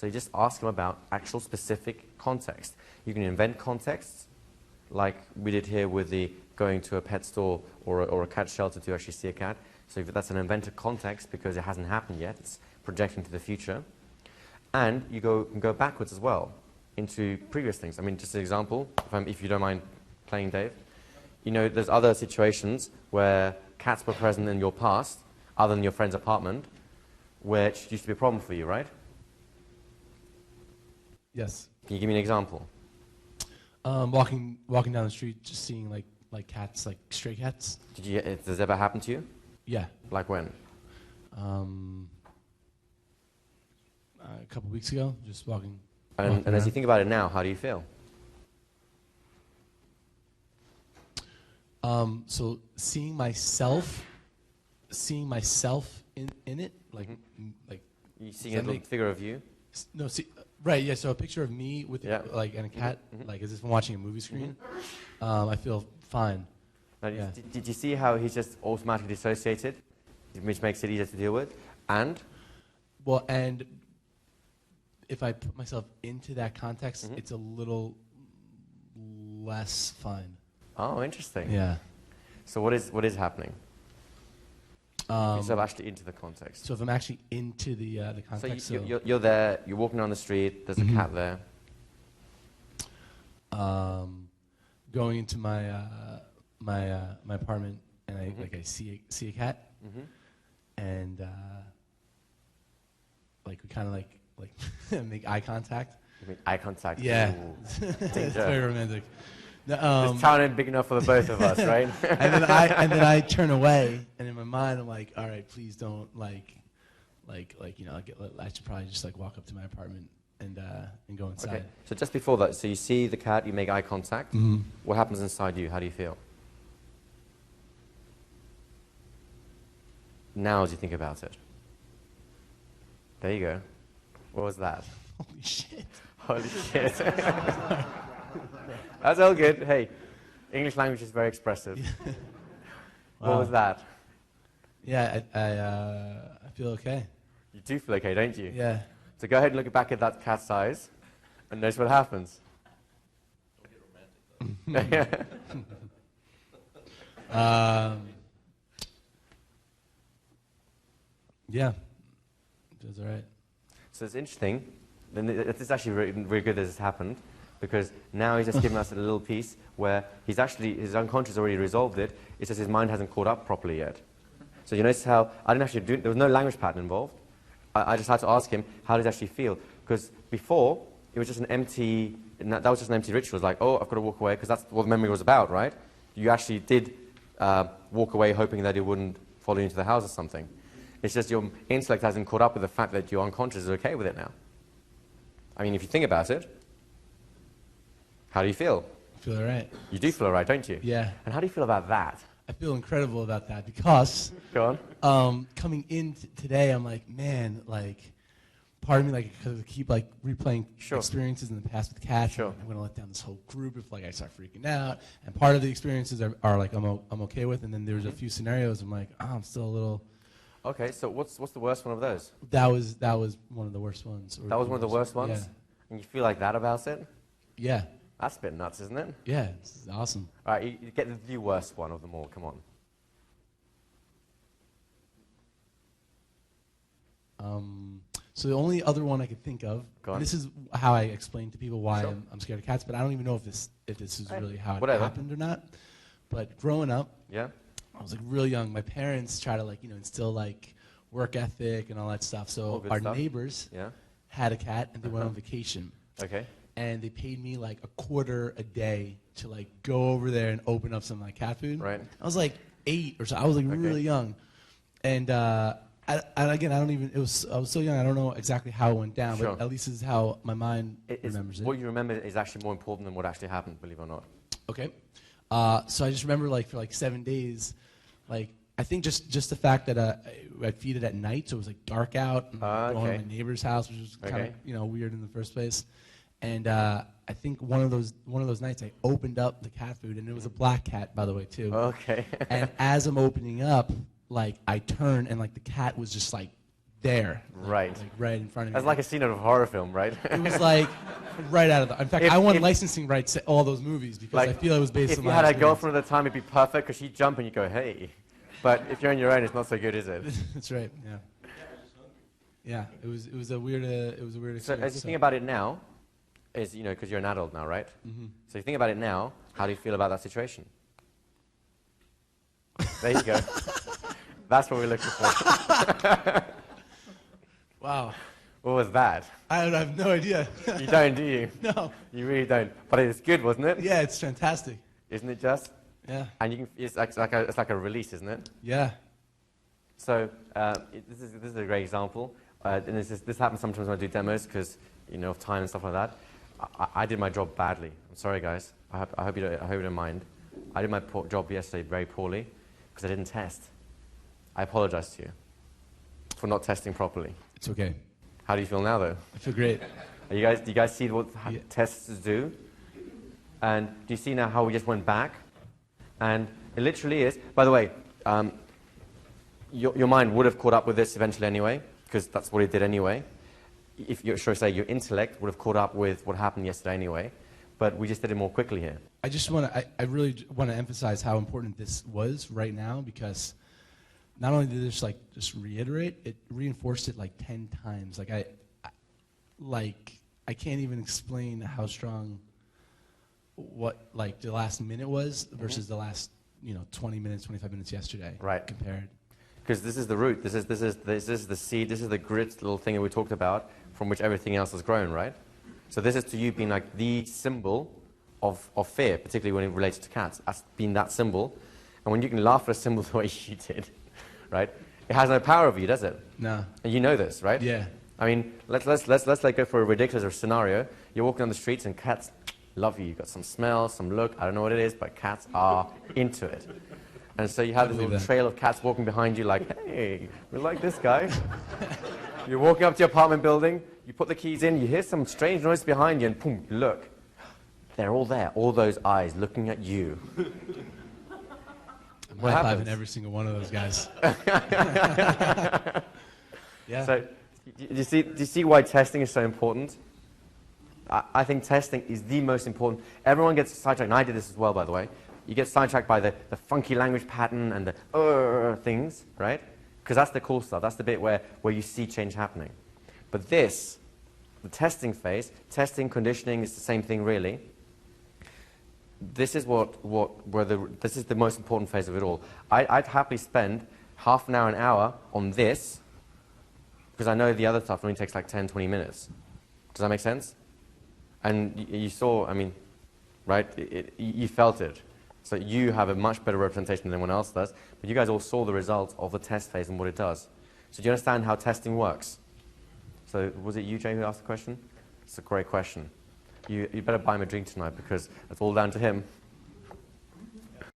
So you just ask them about actual specific context. You can invent contexts, like we did here with the going to a pet store or a cat shelter to actually see a cat. So that's an invented context because it hasn't happened yet. It's projecting to the future. And you can go backwards as well into previous things. I mean, just an example, if you don't mind playing, Dave. You know, there's other situations where cats were present in your past, other than your friend's apartment, which used to be a problem for you, right? Yes. Can you give me an example? Walking down the street, just seeing like cats, like stray cats. Does it ever happen to you? Yeah. Like when? A couple weeks ago, just walking. And as you think about it now, how do you feel? So seeing myself in it, like You seeing a little figure of you? No, right, yeah. So a picture of me with like and a cat, like as if I'm watching a movie screen. I feel fine. Now, did you see how he's just automatically dissociated, which makes it easier to deal with? And if I put myself into that context, it's a little less fun. Oh, interesting. Yeah. So what is happening? Yourself actually into the context. So if I'm actually into the context. So you're there, you're walking down the street, there's a cat there. Going into my my apartment, and I see a cat, and like we kind of like make eye contact. You make eye contact. Yeah. It's very romantic. This town ain't big enough for the both of us, right? and then I turn away, and in my mind I'm like, all right, please don't like you know, I should probably just like walk up to my apartment and go inside. Okay. So just before that, so you see the cat, you make eye contact. What happens inside you? How do you feel? Now, as you think about it. There you go. What was that? Holy shit. Holy shit. That's all good. Hey, English language is very expressive. What was that? Yeah, I feel okay. You do feel okay, don't you? Yeah. So go ahead and look back at that cat's eyes and notice what happens. Don't get romantic. Yeah. Feels all right. So it's interesting. It's actually really good that this happened, because now he's just given us a little piece where his unconscious already resolved it. It's just his mind hasn't caught up properly yet. So you notice how I didn't actually there was no language pattern involved. I just had to ask him how does it actually feel, because before it was just an empty. That was just an empty ritual. It was like, oh, I've got to walk away, because that's what the memory was about, right? You actually did walk away hoping that it wouldn't follow you into the house or something. It's just your intellect hasn't caught up with the fact that your unconscious is okay with it now. I mean, if you think about it, how do you feel? I feel all right. You do feel all right, don't you? Yeah. And how do you feel about that? I feel incredible about that because Go on. Coming in today, I'm like, man, like, part of me, like, because I keep, like, replaying experiences in the past with cats. Sure. I'm going to let down this whole group if, like, I start freaking out. And part of the experiences are like, I'm okay with. And then there's a few scenarios I'm like, oh, I'm still a little... Okay, so what's the worst one of those? That was one of the worst ones. That was one of the worst ones? Yeah. And you feel like that about it? Yeah. That's a bit nuts, isn't it? Yeah, it's awesome. All right, you get the worst one of them all. Come on. So the only other one I could think of, and this is how I explain to people why I'm scared of cats, but I don't even know if this is really how it happened or not. But growing up, I was like real young. My parents try to like, you know, instill like work ethic and all that stuff. So our neighbors had a cat and they went on vacation. Okay. And they paid me like $0.25 a day to like go over there and open up some like cat food. Right. I was like 8 or so. I was like really young. And again, I was so young, I don't know exactly how it went down, but at least this is how my mind remembers it. What you remember is actually more important than what actually happened, believe it or not. Okay. So I just remember like for like 7 days, like I think just the fact that I'd feed it at night, so it was like dark out, and going to my neighbor's house, which was kind of weird in the first place. And I think one of those nights I opened up the cat food, and it was a black cat, by the way, too. Okay. And as I'm opening up, like I turned, and like the cat was just like there. Right. Like right in front of me. That's like a scene out of a horror film, right? It was like right out of the... In fact, I won licensing rights to all those movies because I feel it was based on my experience. If you had a girlfriend at the time, it'd be perfect because she'd jump and you go, hey. But if you're on your own, it's not so good, is it? That's right, yeah. Yeah, it was a weird experience. So as you think about it now, because you're an adult now, right? Mm-hmm. So you think about it now, how do you feel about that situation? There you go. That's what we're looking for. Wow. What was that? I have no idea. You don't, do you? No. You really don't. But it's good, wasn't it? Yeah, it's fantastic. Isn't it just? Yeah. And it's like a release, isn't it? Yeah. So this is a great example. And this happens sometimes when I do demos because of time and stuff like that. I did my job badly. I'm sorry, guys. I hope you don't mind. I did my job yesterday very poorly because I didn't test. I apologize to you for not testing properly. It's okay. How do you feel now, though? I feel great. Do you guys see what tests do? And do you see now how we just went back? And it literally is. By the way, your mind would have caught up with this eventually anyway, because that's what it did anyway. Your intellect would have caught up with what happened yesterday anyway, but we just did it more quickly here. I really want to emphasize how important this was right now, because not only did this just reiterate, it reinforced it like 10 times. I can't even explain how strong what the last minute was versus the last 20 minutes, 25 minutes yesterday. Right. Compared. Because this is the root. This is the seed. This is the grit little thing that we talked about, from which everything else has grown, right? So this is to you being like the symbol of fear, particularly when it relates to cats. As being that symbol, and when you can laugh at a symbol the way you did, right? It has no power over you, does it? No. And you know this, right? Yeah. I mean, let's go for a ridiculous scenario. You're walking on the streets and cats love you. You've got some smell, some look. I don't know what it is, but cats are into it. And so you have this little trail of cats walking behind you like, hey, we like this guy. You're walking up to your apartment building, you put the keys in, you hear some strange noise behind you, and boom, you look. They're all there, all those eyes looking at you. I'm high-fiving every single one of those guys. Yeah. So, do you see why testing is so important? I think testing is the most important. Everyone gets sidetracked, and I did this as well, by the way. You get sidetracked by the funky language pattern and the things, right? Because that's the cool stuff. That's the bit where you see change happening. But the testing phase, testing, conditioning is the same thing, really. This is this is the most important phase of it all. I'd happily spend half an hour, an hour on this, because I know the other stuff only takes like 10, 20 minutes. Does that make sense? And you saw, I mean, right? You felt it. So you have a much better representation than anyone else does. But you guys all saw the results of the test phase and what it does. So do you understand how testing works? So was it you, Jay, who asked the question? It's a great question. You better buy him a drink tonight because it's all down to him.